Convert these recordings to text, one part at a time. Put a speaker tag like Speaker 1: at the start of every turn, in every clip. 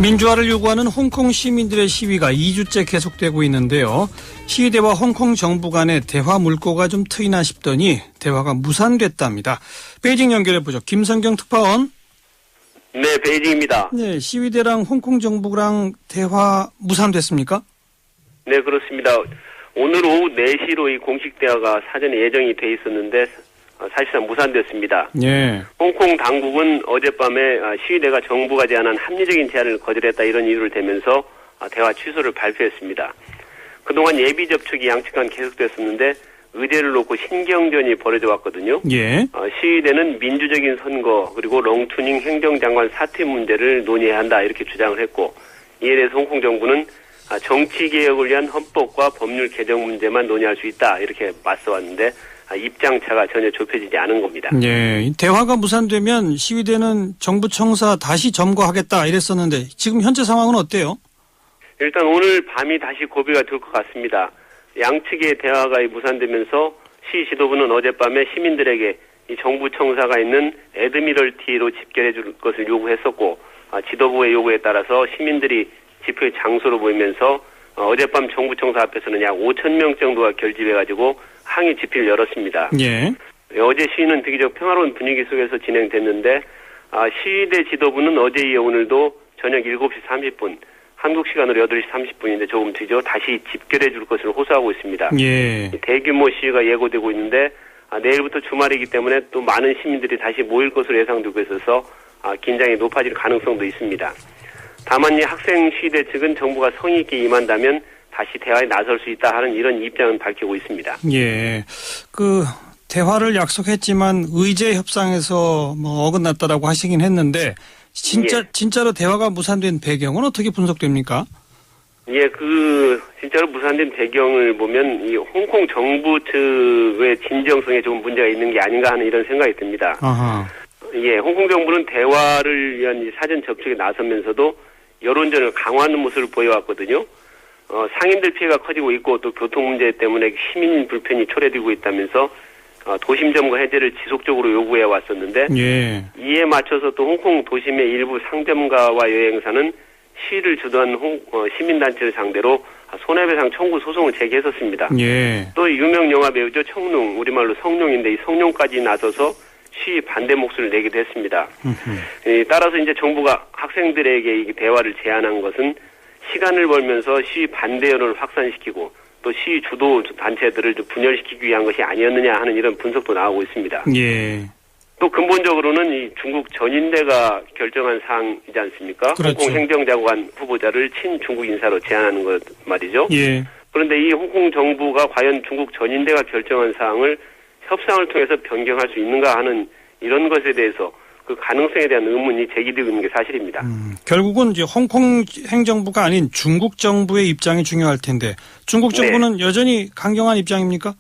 Speaker 1: 민주화를 요구하는 홍콩 시민들의 시위가 2주째 계속되고 있는데요. 시위대와 홍콩 정부 간의 대화 물꼬가 좀 트이나 싶더니 대화가 무산됐답니다. 베이징 연결해보죠. 김성경 특파원.
Speaker 2: 네, 베이징입니다.
Speaker 1: 네, 시위대랑 홍콩 정부랑 대화 무산됐습니까?
Speaker 2: 네, 그렇습니다. 오늘 오후 4시로 이 공식 대화가 사전에 예정이 돼 있었는데 사실상 무산됐습니다.
Speaker 1: 예.
Speaker 2: 홍콩 당국은 어젯밤에 시위대가 정부가 제안한 합리적인 제안을 거절했다 이런 이유를 대면서 대화 취소를 발표했습니다. 그동안 예비 접촉이 양측 간 계속됐었는데 의제를 놓고 신경전이 벌어져 왔거든요.
Speaker 1: 예.
Speaker 2: 시위대는 민주적인 선거 그리고 롱투닝 행정장관 사퇴 문제를 논의해야 한다 이렇게 주장을 했고, 이에 대해서 홍콩 정부는 정치개혁을 위한 헌법과 법률 개정 문제만 논의할 수 있다 이렇게 맞서왔는데 입장차가 전혀 좁혀지지 않은 겁니다.
Speaker 1: 예, 대화가 무산되면 시위대는 정부 청사 다시 점거하겠다 이랬었는데 지금 현재 상황은 어때요?
Speaker 2: 일단 오늘 밤이 다시 고비가 될 것 같습니다. 양측의 대화가 무산되면서 시 지도부는 어젯밤에 시민들에게 이 정부 청사가 있는 애드미럴티로 집결해 줄 것을 요구했었고, 지도부의 요구에 따라서 시민들이 집회 장소로 모이면서 어젯밤 정부 청사 앞에서는 약 5,000명 정도가 결집해가지고 항의 집회를 열었습니다.
Speaker 1: 예.
Speaker 2: 어제 시위는 비교적 평화로운 분위기 속에서 진행됐는데 시위대 지도부는 어제 이어 오늘도 저녁 7시 30분, 한국 시간으로 8시 30분인데 조금 뒤죠. 다시 집결해 줄 것을 호소하고 있습니다.
Speaker 1: 예.
Speaker 2: 대규모 시위가 예고되고 있는데 내일부터 주말이기 때문에 또 많은 시민들이 다시 모일 것으로 예상되고 있어서 긴장이 높아질 가능성도 있습니다. 다만 이 학생 시위대 측은 정부가 성의 있게 임한다면 다시 대화에 나설 수 있다 하는 이런 입장은 밝히고 있습니다.
Speaker 1: 예. 대화를 약속했지만 의제 협상에서 어긋났다라고 하시긴 했는데 진짜로 대화가 무산된 배경은 어떻게 분석됩니까?
Speaker 2: 예, 진짜로 무산된 배경을 보면 이 홍콩 정부 측의 진정성에 좀 문제가 있는 게 아닌가 하는 이런 생각이 듭니다.
Speaker 1: 아하.
Speaker 2: 예, 홍콩 정부는 대화를 위한 이 사전 접촉에 나서면서도 여론전을 강화하는 모습을 보여왔거든요. 상인들 피해가 커지고 있고 또 교통 문제 때문에 시민 불편이 초래되고 있다면서 도심 점거 해제를 지속적으로 요구해 왔었는데,
Speaker 1: 예.
Speaker 2: 이에 맞춰서 또 홍콩 도심의 일부 상점가와 여행사는 시위를 주도한 시민단체를 상대로 손해배상 청구 소송을 제기했었습니다.
Speaker 1: 예.
Speaker 2: 또 유명 영화 배우죠. 청룡, 우리말로 성룡인데 이 성룡까지 나서서 시위 반대 목소리를 내기도 했습니다. 따라서 이제 정부가 학생들에게 이 대화를 제안한 것은 시간을 벌면서 시위 반대 여론을 확산시키고 또 시위 주도 단체들을 좀 분열시키기 위한 것이 아니었느냐 하는 이런 분석도 나오고 있습니다.
Speaker 1: 예.
Speaker 2: 또 근본적으로는 이 중국 전인대가 결정한 사항이지 않습니까?
Speaker 1: 그렇죠.
Speaker 2: 홍콩 행정장관 후보자를 친중국 인사로 제안하는 것 말이죠.
Speaker 1: 예.
Speaker 2: 그런데 이 홍콩 정부가 과연 중국 전인대가 결정한 사항을 협상을 통해서 변경할 수 있는가 하는 이런 것에 대해서 그 가능성에 대한 의문이 제기되고 있는 게 사실입니다.
Speaker 1: 결국은 이제 홍콩 행정부가 아닌 중국 정부의 입장이 중요할 텐데 중국 정부는 네. 여전히 강경한 입장입니까?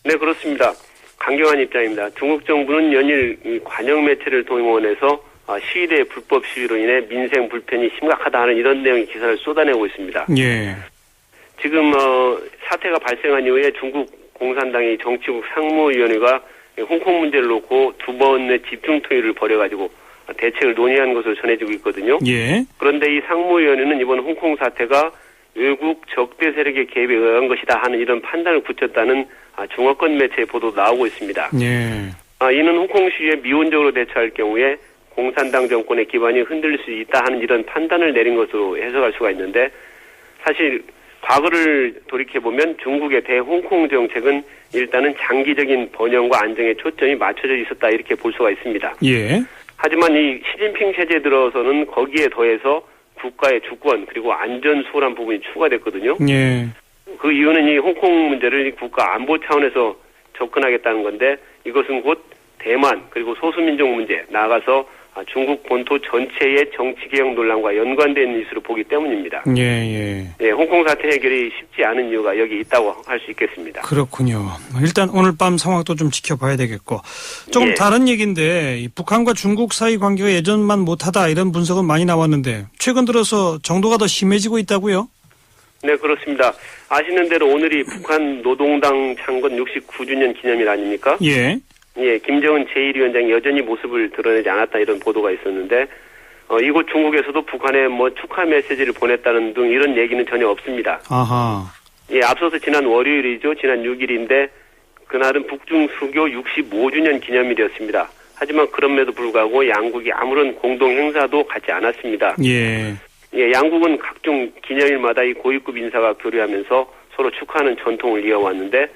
Speaker 2: 네, 그렇습니다. 강경한 입장입니다. 중국 정부는 연일 이 관영 매체를 동원해서 시위대의 불법 시위로 인해 민생 불편이 심각하다 하는 이런 내용의 기사를 쏟아내고 있습니다.
Speaker 1: 예.
Speaker 2: 지금 사태가 발생한 이후에 중국 공산당의 정치국 상무위원회가 홍콩 문제를 놓고 2번의 집중 토의를 벌여가지고 대책을 논의한 것으로 전해지고 있거든요.
Speaker 1: 예.
Speaker 2: 그런데 이 상무위원회는 이번 홍콩 사태가 외국 적대 세력의 개입에 의한 것이다 하는 이런 판단을 굳혔다는 중어권 매체의 보도도 나오고 있습니다.
Speaker 1: 예.
Speaker 2: 이는 홍콩 시위에 미온적으로 대처할 경우에 공산당 정권의 기반이 흔들릴 수 있다 하는 이런 판단을 내린 것으로 해석할 수가 있는데, 사실 과거를 돌이켜보면 중국의 대홍콩 정책은 일단은 장기적인 번영과 안정에 초점이 맞춰져 있었다 이렇게 볼 수가 있습니다.
Speaker 1: 예.
Speaker 2: 하지만 이 시진핑 체제에 들어서는 거기에 더해서 국가의 주권 그리고 안전 수월한 부분이 추가됐거든요.
Speaker 1: 예.
Speaker 2: 그 이유는 이 홍콩 문제를 국가 안보 차원에서 접근하겠다는 건데, 이것은 곧 대만 그리고 소수민족 문제, 나아가서 중국 본토 전체의 정치개혁 논란과 연관된 이슈로 보기 때문입니다.
Speaker 1: 예.
Speaker 2: 홍콩 사태 해결이 쉽지 않은 이유가 여기 있다고 할 수 있겠습니다.
Speaker 1: 그렇군요. 일단 오늘 밤 상황도 좀 지켜봐야 되겠고, 조금 다른 얘기인데 북한과 중국 사이 관계가 예전만 못하다 이런 분석은 많이 나왔는데 최근 들어서 정도가 더 심해지고 있다고요?
Speaker 2: 네, 그렇습니다. 아시는 대로 오늘이 북한 노동당 창건 69주년 기념일 아닙니까?
Speaker 1: 예.
Speaker 2: 김정은 제1위원장이 여전히 모습을 드러내지 않았다 이런 보도가 있었는데, 이곳 중국에서도 북한에 뭐 축하 메시지를 보냈다는 등 이런 얘기는 전혀 없습니다.
Speaker 1: 아하.
Speaker 2: 예, 앞서서 지난 월요일이죠. 지난 6일인데 그날은 북중 수교 65주년 기념일이었습니다. 하지만 그럼에도 불구하고 양국이 아무런 공동 행사도 갖지 않았습니다.
Speaker 1: 예.
Speaker 2: 예, 양국은 각종 기념일마다 이 고위급 인사가 교류하면서 서로 축하하는 전통을 이어왔는데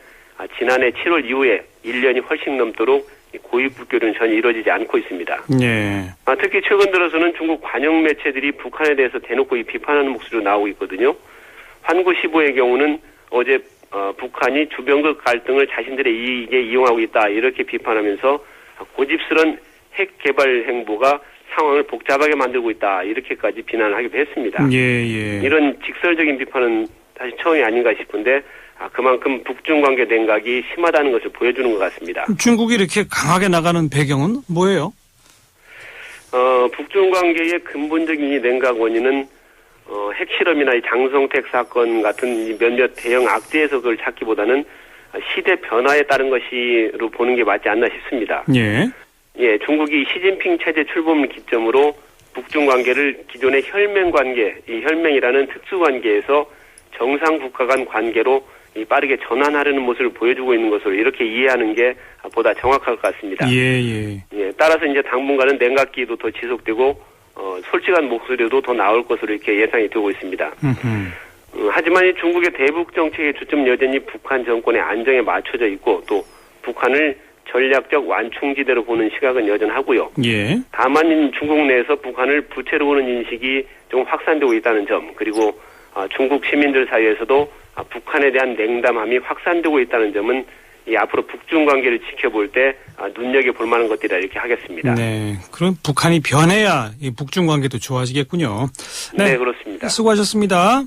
Speaker 2: 지난해 7월 이후에 1년이 훨씬 넘도록 이 고위급 교류는 전혀 이루어지지 않고 있습니다.
Speaker 1: 예.
Speaker 2: 특히 최근 들어서는 중국 관영 매체들이 북한에 대해서 대놓고 이 비판하는 목소리로 나오고 있거든요. 환구시보의 경우는 어제 북한이 주변국 갈등을 자신들의 이익에 이용하고 있다 이렇게 비판하면서 고집스런 핵 개발 행보가 상황을 복잡하게 만들고 있다 이렇게까지 비난을 하기도 했습니다.
Speaker 1: 예.
Speaker 2: 이런 직설적인 비판은 사실 처음이 아닌가 싶은데 그만큼 북중 관계 냉각이 심하다는 것을 보여주는 것 같습니다.
Speaker 1: 중국이 이렇게 강하게 나가는 배경은 뭐예요?
Speaker 2: 북중 관계의 근본적인 이 냉각 원인은 핵실험이나 이 장성택 사건 같은 몇몇 대형 악재에서 그걸 찾기보다는 시대 변화에 따른 것으로 보는 게 맞지 않나 싶습니다.
Speaker 1: 예.
Speaker 2: 예, 중국이 시진핑 체제 출범을 기점으로 북중 관계를 기존의 혈맹 관계, 이 혈맹이라는 특수 관계에서 정상 국가 간 관계로 이 빠르게 전환하려는 모습을 보여주고 있는 것으로 이렇게 이해하는 게 보다 정확할 것 같습니다.
Speaker 1: 예.
Speaker 2: 따라서 이제 당분간은 냉각기도 더 지속되고 솔직한 목소리도 더 나올 것으로 이렇게 예상이 되고 있습니다. 하지만 이 중국의 대북 정책의 주점 여전히 북한 정권의 안정에 맞춰져 있고 또 북한을 전략적 완충지대로 보는 시각은 여전하고요.
Speaker 1: 예.
Speaker 2: 다만 중국 내에서 북한을 부채로 보는 인식이 좀 확산되고 있다는 점 그리고 중국 시민들 사이에서도 북한에 대한 냉담함이 확산되고 있다는 점은 이 앞으로 북중 관계를 지켜볼 때 눈여겨볼 만한 것들이라 이렇게 하겠습니다.
Speaker 1: 네, 그럼 북한이 변해야 이 북중 관계도 좋아지겠군요.
Speaker 2: 네, 그렇습니다.
Speaker 1: 수고하셨습니다.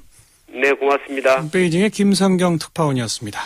Speaker 2: 네, 고맙습니다.
Speaker 1: 베이징의 김성경 특파원이었습니다.